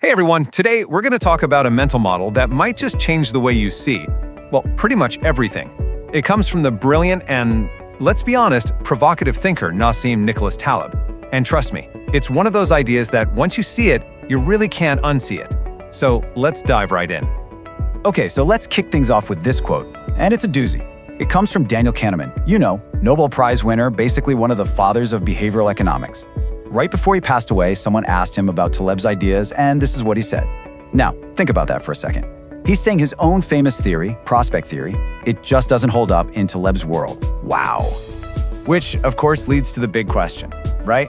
Hey everyone, today we're going to talk about a mental model that might just change the way you see, well, pretty much everything. It comes from the brilliant and, let's be honest, provocative thinker Nassim Taleb. And trust me, it's one of those ideas that once you see it, you really can't unsee it. So let's dive right in. Okay, so let's kick things off with this quote, and it's a doozy. It comes from Daniel Kahneman, Nobel Prize winner, basically one of the fathers of behavioral economics. Right before he passed away, someone asked him about Taleb's ideas, and this is what he said. Now, think about that for a second. He's saying his own famous theory, prospect theory, it just doesn't hold up in Taleb's world. Wow. Which, of course, leads to the big question, right?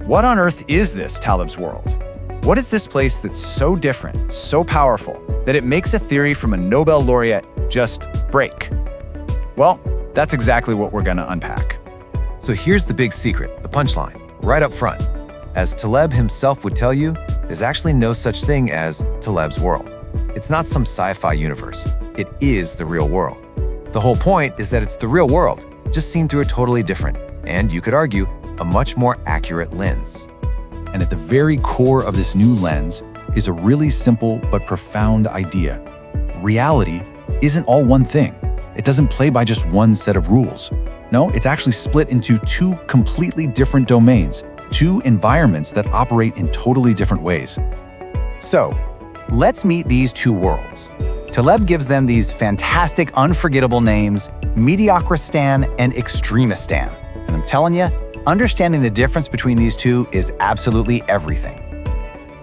What on earth is this Taleb's world? What is this place that's so different, so powerful, that it makes a theory from a Nobel laureate just break? Well, that's exactly what we're going to unpack. So here's the big secret, the punchline, right up front. As Taleb himself would tell you, there's actually no such thing as Taleb's world. It's not some sci-fi universe. It is the real world. The whole point is that it's the real world, just seen through a totally different, and you could argue, a much more accurate lens. And at the very core of this new lens is a really simple but profound idea. Reality isn't all one thing. It doesn't play by just one set of rules. No, it's actually split into two completely different domains, two environments that operate in totally different ways. So, let's meet these two worlds. Taleb gives them these fantastic, unforgettable names, Mediocristan and Extremistan. And I'm telling you, understanding the difference between these two is absolutely everything.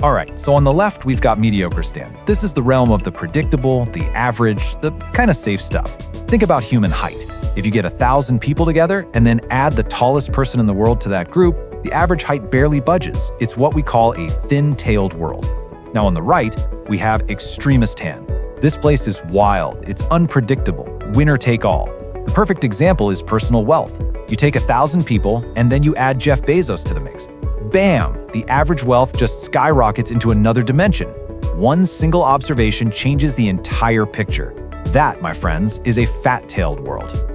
All right, so on the left, we've got Mediocristan. This is the realm of the predictable, the average, the kind of safe stuff. Think about human height. If you get 1,000 people together and then add the tallest person in the world to that group, the average height barely budges. It's what we call a thin-tailed world. Now on the right, we have Extremistan. This place is wild, it's unpredictable, winner take all. The perfect example is personal wealth. You take 1,000 people and then you add Jeff Bezos to the mix. Bam! The average wealth just skyrockets into another dimension. One single observation changes the entire picture. That, my friends, is a fat-tailed world.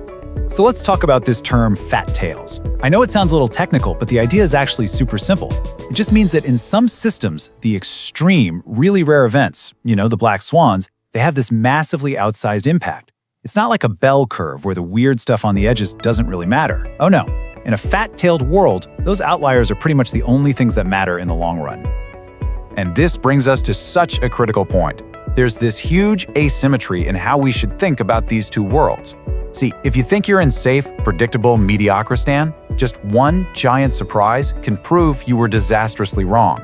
So let's talk about this term fat tails. I know it sounds a little technical, but the idea is actually super simple. It just means that in some systems, the extreme, really rare events, the black swans, they have this massively outsized impact. It's not like a bell curve where the weird stuff on the edges doesn't really matter. Oh no. In a fat-tailed world, those outliers are pretty much the only things that matter in the long run. And this brings us to such a critical point. There's this huge asymmetry in how we should think about these two worlds. See, if you think you're in safe, predictable Mediocristan, just one giant surprise can prove you were disastrously wrong.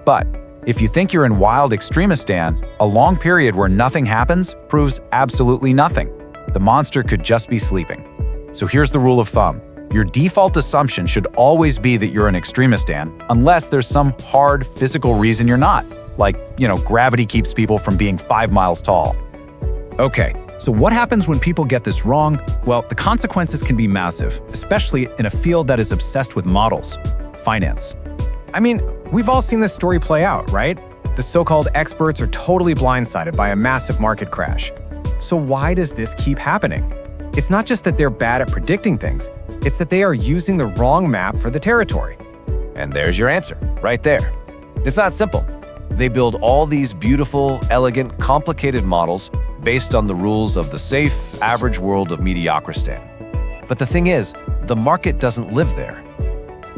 But if you think you're in wild Extremistan, a long period where nothing happens proves absolutely nothing. The monster could just be sleeping. So here's the rule of thumb. Your default assumption should always be that you're in Extremistan, unless there's some hard physical reason you're not. Like, gravity keeps people from being 5 miles tall. Okay, so what happens when people get this wrong? Well, the consequences can be massive, especially in a field that is obsessed with models, finance. I mean, we've all seen this story play out, right? The so-called experts are totally blindsided by a massive market crash. So why does this keep happening? It's not just that they're bad at predicting things, it's that they are using the wrong map for the territory. And there's your answer, right there. It's not simple. They build all these beautiful, elegant, complicated models based on the rules of the safe, average world of Mediocristan. But the thing is, the market doesn't live there.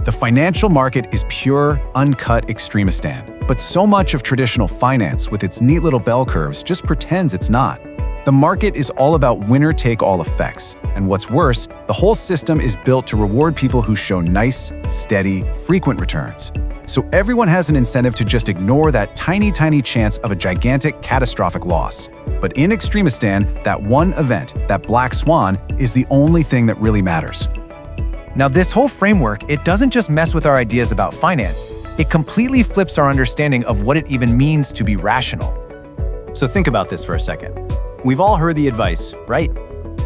The financial market is pure, uncut Extremistan. But so much of traditional finance, with its neat little bell curves, just pretends it's not. The market is all about winner-take-all effects. And what's worse, the whole system is built to reward people who show nice, steady, frequent returns. So everyone has an incentive to just ignore that tiny chance of a gigantic, catastrophic loss. But in Extremistan, that one event, that black swan, is the only thing that really matters. Now, this whole framework, it doesn't just mess with our ideas about finance, it completely flips our understanding of what it even means to be rational. So think about this for a second. We've all heard the advice, right?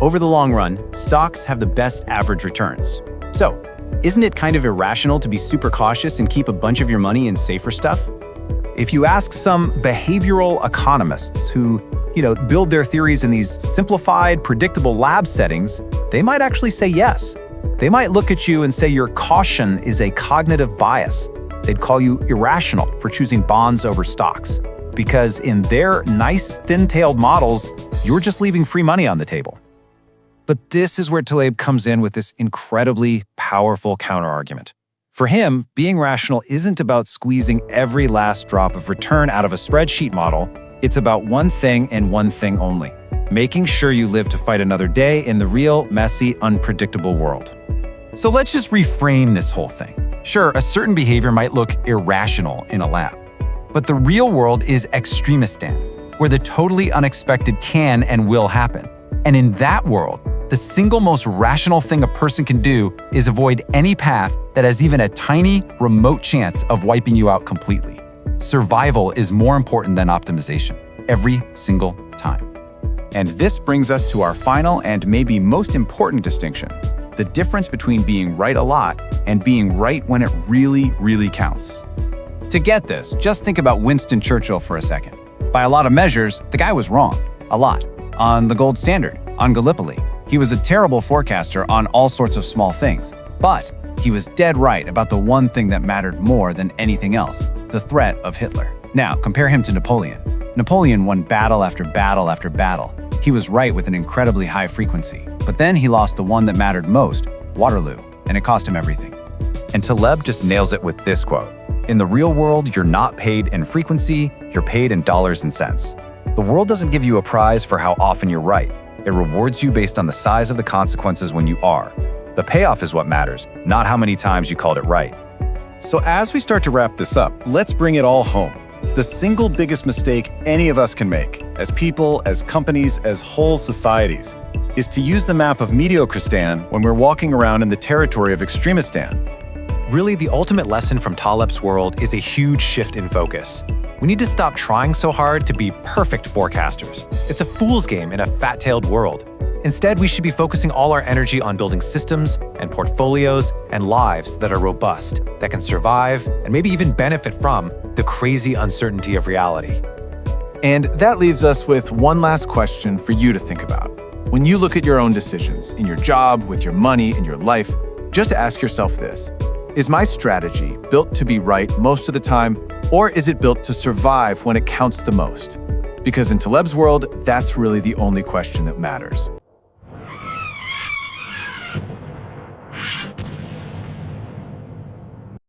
Over the long run, stocks have the best average returns. So, isn't it kind of irrational to be super cautious and keep a bunch of your money in safer stuff? If you ask some behavioral economists who, build their theories in these simplified, predictable lab settings, they might actually say yes. They might look at you and say your caution is a cognitive bias. They'd call you irrational for choosing bonds over stocks, because in their nice, thin-tailed models, you're just leaving free money on the table. But this is where Taleb comes in with this incredibly powerful counterargument. For him, being rational isn't about squeezing every last drop of return out of a spreadsheet model. It's about one thing and one thing only: making sure you live to fight another day in the real, messy, unpredictable world. So let's just reframe this whole thing. Sure, a certain behavior might look irrational in a lab, but the real world is Extremistan, where the totally unexpected can and will happen. And in that world, the single most rational thing a person can do is avoid any path that has even a tiny, remote chance of wiping you out completely. Survival is more important than optimization, every single time. And this brings us to our final and maybe most important distinction: the difference between being right a lot and being right when it really, really counts. To get this, just think about Winston Churchill for a second. By a lot of measures, the guy was wrong. A lot. On the gold standard, on Gallipoli. He was a terrible forecaster on all sorts of small things. But he was dead right about the one thing that mattered more than anything else: the threat of Hitler. Now, compare him to Napoleon. Napoleon won battle after battle after battle. He was right with an incredibly high frequency. But then he lost the one that mattered most, Waterloo, and it cost him everything. And Taleb just nails it with this quote: "In the real world, you're not paid in frequency, you're paid in dollars and cents. The world doesn't give you a prize for how often you're right. It rewards you based on the size of the consequences when you are. The payoff is what matters, not how many times you called it right." So as we start to wrap this up, let's bring it all home. The single biggest mistake any of us can make, as people, as companies, as whole societies, is to use the map of Mediocristan when we're walking around in the territory of Extremistan. Really, the ultimate lesson from Taleb's world is a huge shift in focus. We need to stop trying so hard to be perfect forecasters. It's a fool's game in a fat-tailed world. Instead, we should be focusing all our energy on building systems and portfolios and lives that are robust, that can survive and maybe even benefit from the crazy uncertainty of reality. And that leaves us with one last question for you to think about. When you look at your own decisions, in your job, with your money, in your life, just ask yourself this: is my strategy built to be right most of the time, or is it built to survive when it counts the most? Because in Taleb's world, that's really the only question that matters.